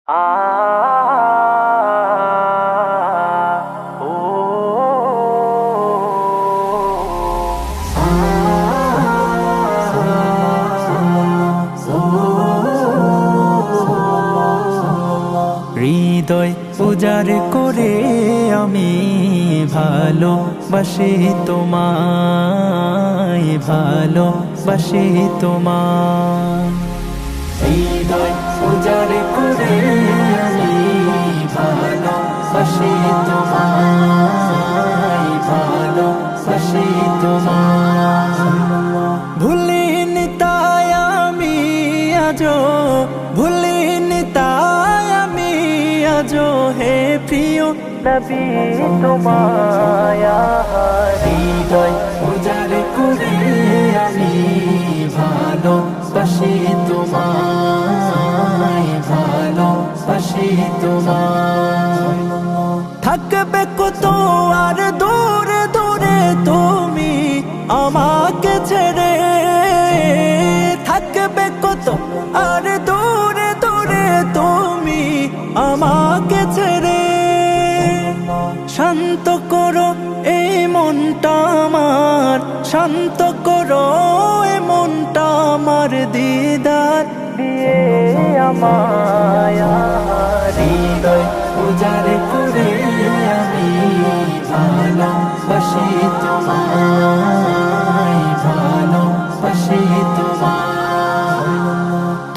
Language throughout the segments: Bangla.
আ ও হৃদয় উজাড় করে আমি ভালোবাসি তোমায়, ভালোবাসি তোমায়। হৃদয় উজাড় করে আমি ভালোবাসি তোমায়, ভালোবাসি তোমায়। ভুলিনি তাই আমি আজো, ভুলিনি তাই আমি আজো হে প্রিয় নবী তোমায়। হৃদয় উজাড় করে আমি ভালোবাসি তোমায়, ভালোবাসি তোমায়। থাকবে কত আর দূরে দূরে তুমি আমাকে ছেড়ে, থাকবে কত আর দূরে দূরে তুমি আমাকে ছেড়ে। শান্ত করো এই মনটা আমার, শান্ত করো এই মনটা আমার, দিদার দিয়ে আমায়। হৃদয় উজাড় করে আমি ভালোবাসি তোমায়, ভালোবাসি তোমায়।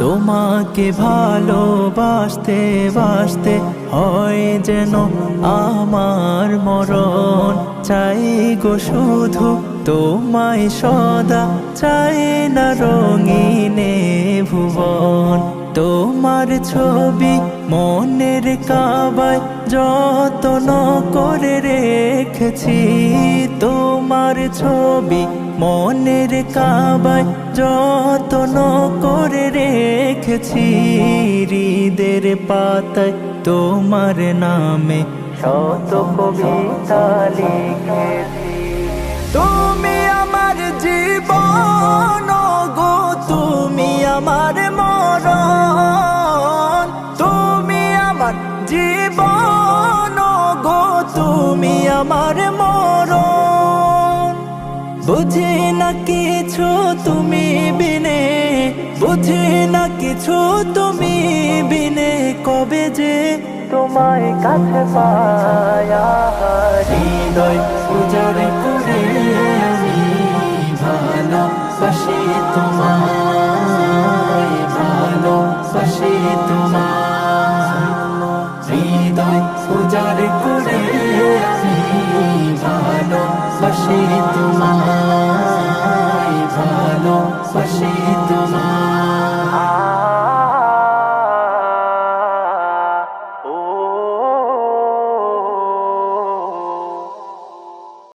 তোমাকে ভালোবাসতে বাসতে হয় যেন আমার মরণ, চাই গো শুধু তোমায় সদা, চাই না রঙিনে ভুবন। তোমার ছবি মনের কাবায় যত্ন করে রেখেছি, তোমার ছবি মনের কাবায় যত্ন করে রেখেছি। হৃদের পাতায় তোমার নামে শত কবিতা লিখেছি। তুমি আমার জীবন গো, তুমি আমার মরণ, তুমি আমার জীবন গো, তুমি আমার মরণ। বুঝি না কিছু তুমি বিনে, বুঝি না কিছু তুমি বিনে, কবে যে তোমায় কাছে পায়া। হৃদয় উজাড় করে আমি ভালোবাসি তোমায়, ভালোবাসি তোমায়। হৃদয় উজাড় করে আমি ভালোবাসি তোমায়, ভালোবাসি তোমায়।